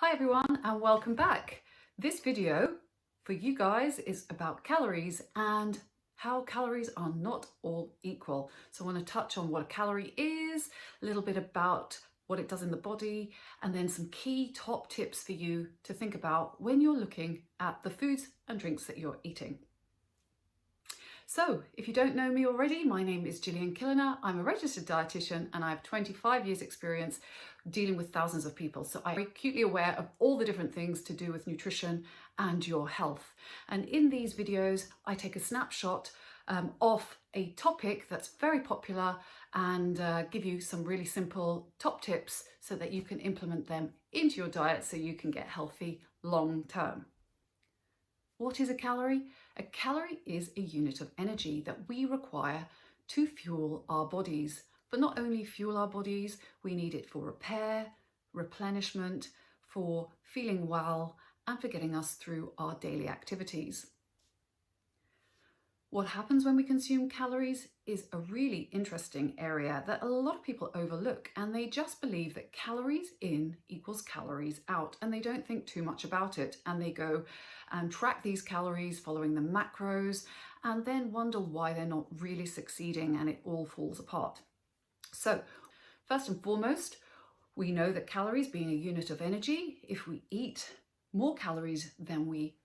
Hi everyone and welcome back. This video for you guys is about calories and how calories are not all equal. So I want to touch on what a calorie is, a little bit about what it does in the body, and then some key top tips for you to think about when you're looking at the foods and drinks that you're eating. So if you don't know me already, my name is Gillian Killiner. I'm a registered dietitian and I have 25 years experience dealing with thousands of people. So I'm acutely aware of all the different things to do with nutrition and your health. And in these videos, I take a snapshot of a topic that's very popular and give you some really simple top tips so that you can implement them into your diet so you can get healthy long term. What is a calorie? A calorie is a unit of energy that we require to fuel our bodies. But not only fuel our bodies, we need it for repair, replenishment, for feeling well, and for getting us through our daily activities. What happens when we consume calories is a really interesting area that a lot of people overlook, and they just believe that calories in equals calories out, and they don't think too much about it, and they go and track these calories following the macros and then wonder why they're not really succeeding and it all falls apart. So first and foremost, we know that calories being a unit of energy, if we eat more calories than we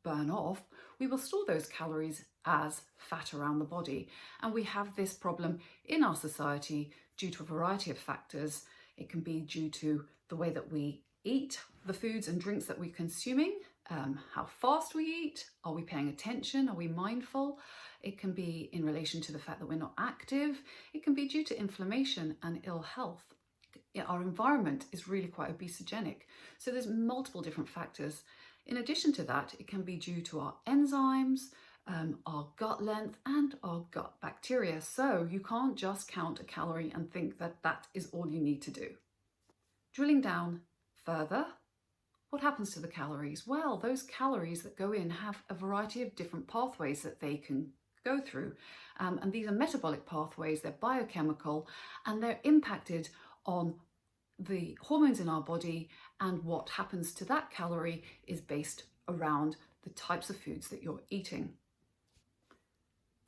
burn off, we will store those calories as fat around the body. And we have this problem in our society due to a variety of factors. It can be due to the way that we eat, the foods and drinks that we're consuming, how fast we eat, are we paying attention, are we mindful? It can be in relation to the fact that we're not active. It can be due to inflammation and ill health. Our environment is really quite obesogenic. So there's multiple different factors. In addition to that, it can be due to our enzymes, our gut length and our gut bacteria. So you can't just count a calorie and think that that is all you need to do. Drilling down further, what happens to the calories? Well, those calories that go in have a variety of different pathways that they can go through. And these are metabolic pathways, they're biochemical, and they're impacted on the hormones in our body, and what happens to that calorie is based around the types of foods that you're eating.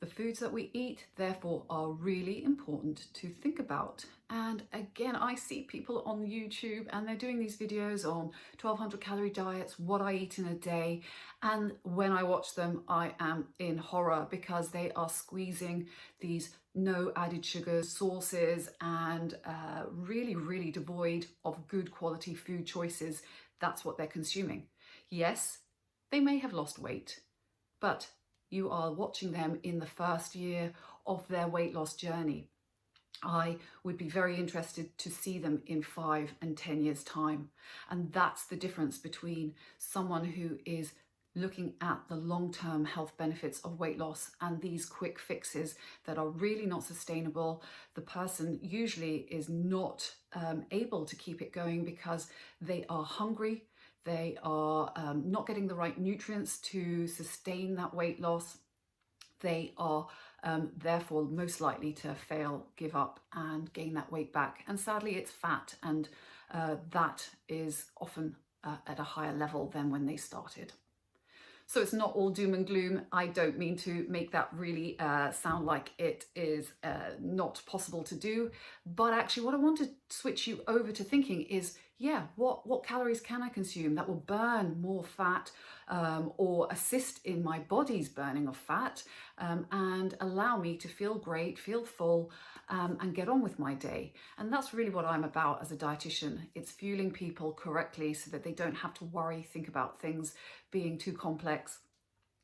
The foods that we eat, therefore, are really important to think about. And again, I see people on YouTube and they're doing these videos on 1200 calorie diets, what I eat in a day. And when I watch them, I am in horror because they are squeezing these no added sugars sauces and really devoid of good quality food choices. That's what they're consuming. Yes, they may have lost weight, but you are watching them in the first year of their weight loss journey. I would be very interested to see them in 5 and 10 years' time. And that's the difference between someone who is looking at the long-term health benefits of weight loss and these quick fixes that are really not sustainable. The person usually is not able to keep it going because they are hungry. They are not getting the right nutrients to sustain that weight loss. They are therefore most likely to fail, give up and gain that weight back. And sadly, it's fat, and that is often at a higher level than when they started. So it's not all doom and gloom. I don't mean to make that really sound like it is not possible to do. But actually what I want to switch you over to thinking is, yeah, what calories can I consume that will burn more fat or assist in my body's burning of fat and allow me to feel great, feel full and get on with my day. And that's really what I'm about as a dietitian. It's fueling people correctly so that they don't have to worry, think about things being too complex,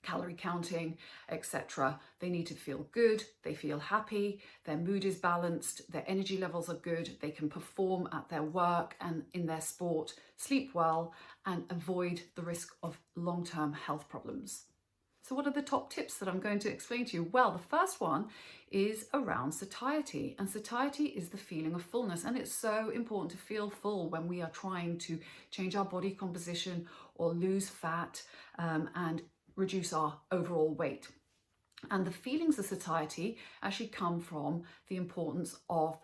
calorie counting, etc. They need to feel good, they feel happy, their mood is balanced, their energy levels are good, they can perform at their work and in their sport, sleep well, and avoid the risk of long-term health problems. So what are the top tips that I'm going to explain to you? Well, the first one is around satiety, and satiety is the feeling of fullness, and it's so important to feel full when we are trying to change our body composition or lose fat and reduce our overall weight. And the feelings of satiety actually come from the importance of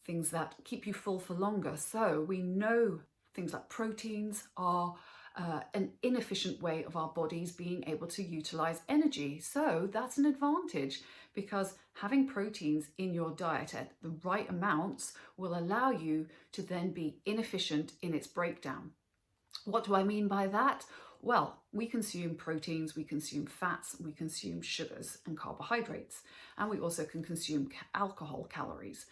things that keep you full for longer. So we know Things like proteins are an inefficient way of our bodies being able to utilize energy. So that's an advantage, because having proteins in your diet at the right amounts will allow you to then be inefficient in its breakdown. What do I mean by that? Well, we consume proteins, we consume fats, we consume sugars and carbohydrates, and we also can consume alcohol, calories.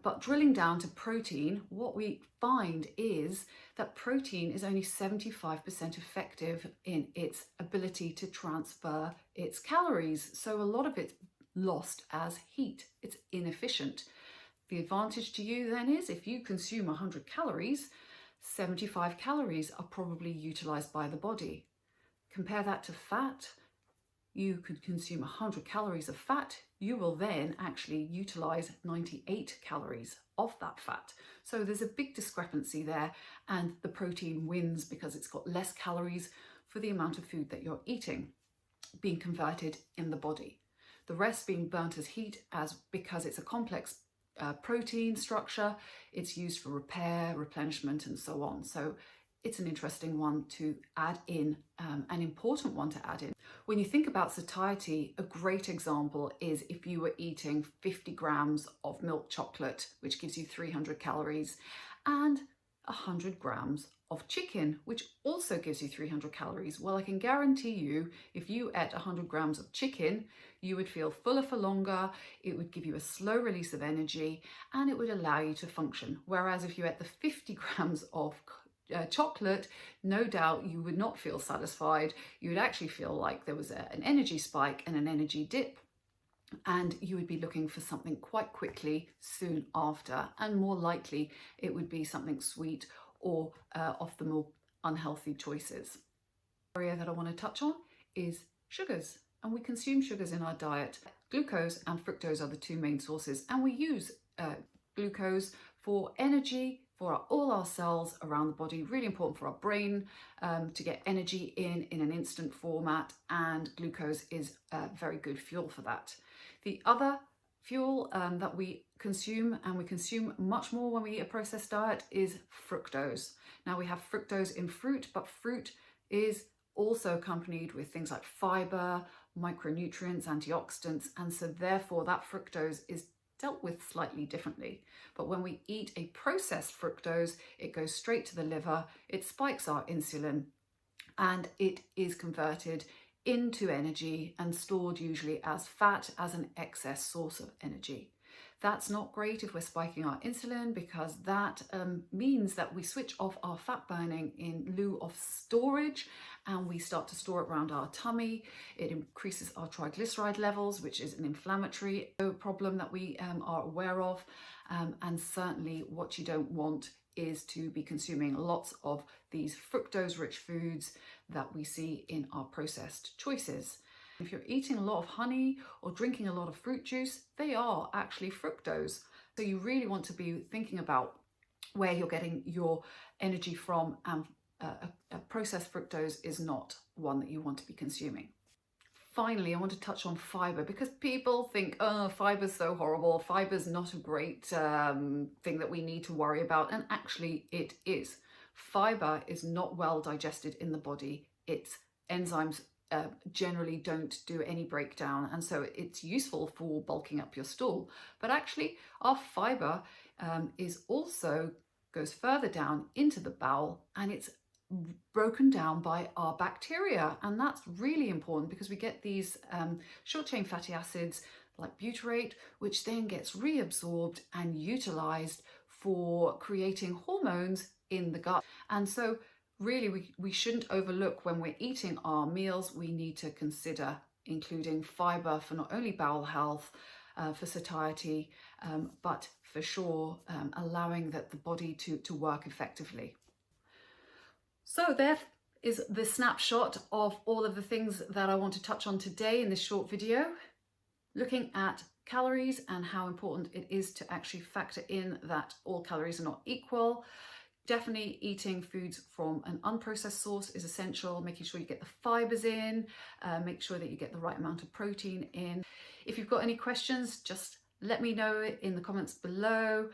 But drilling down to protein, what we find is that protein is only 75% effective in its ability to transfer its calories. So a lot of it's lost as heat. It's inefficient. The advantage to you then is if you consume 100 calories, 75 calories are probably utilized by the body. Compare that to fat. You could consume 100 calories of fat, you will then actually utilize 98 calories of that fat. So there's a big discrepancy there, and the protein wins because it's got less calories for the amount of food that you're eating being converted in the body. The rest being burnt as heat, because it's a complex protein structure. It's used for repair, replenishment, and so on. So it's an interesting one to add in, an important one to add in. When you think about satiety, a great example is if you were eating 50 grams of milk chocolate, which gives you 300 calories, and 100 grams of chicken, which also gives you 300 calories. Well, I can guarantee you, if you ate 100 grams of chicken, you would feel fuller for longer, it would give you a slow release of energy, and it would allow you to function. Whereas if you ate the 50 grams of chocolate, no doubt you would not feel satisfied. You would actually feel like there was an energy spike and an energy dip, and you would be looking for something quite quickly soon after, and more likely it would be something sweet or of the more unhealthy choices. The area that I want to touch on is sugars, and we consume sugars in our diet. Glucose and fructose are the two main sources, and we use glucose for energy for all our cells around the body. Really important for our brain to get energy in an instant format, and glucose is very good fuel for that. The other fuel that we consume, and we consume much more when we eat a processed diet, is fructose. Now, we have fructose in fruit, but fruit is also accompanied with things like fibre, micronutrients, antioxidants, and so therefore that fructose is dealt with slightly differently. But when we eat a processed fructose, it goes straight to the liver, it spikes our insulin, and it is converted into energy and stored usually as fat, as an excess source of energy. That's not great if we're spiking our insulin, because that means that we switch off our fat burning in lieu of storage, and we start to store it around our tummy. It increases our triglyceride levels, which is an inflammatory problem that we are aware of. And certainly what you don't want is to be consuming lots of these fructose-rich foods that we see in our processed choices. If you're eating a lot of honey or drinking a lot of fruit juice, they are actually fructose. So you really want to be thinking about where you're getting your energy from, and a processed fructose is not one that you want to be consuming. Finally, I want to touch on fibre, because people think, oh, fiber's so horrible, fiber's not a great thing that we need to worry about, and actually it is. Fibre is not well digested in the body. Its enzymes generally don't do any breakdown, and so it's useful for bulking up your stool. But actually our fibre goes further down into the bowel, and it's broken down by our bacteria, and that's really important because we get these short chain fatty acids like butyrate, which then gets reabsorbed and utilized for creating hormones in the gut. And so really we shouldn't overlook, when we're eating our meals, we need to consider including fibre for not only bowel health, for satiety, but for sure allowing the body to work effectively. So there is the snapshot of all of the things that I want to touch on today in this short video, looking at calories and how important it is to actually factor in that all calories are not equal. Definitely eating foods from an unprocessed source is essential, making sure you get the fibres in, make sure that you get the right amount of protein in. If you've got any questions, just let me know in the comments below.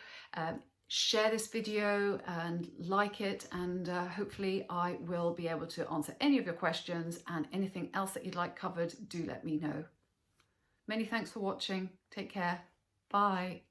share this video and like it, and hopefully I will be able to answer any of your questions, and anything else that you'd like covered, do let me know. Many thanks for watching. Take care. Bye.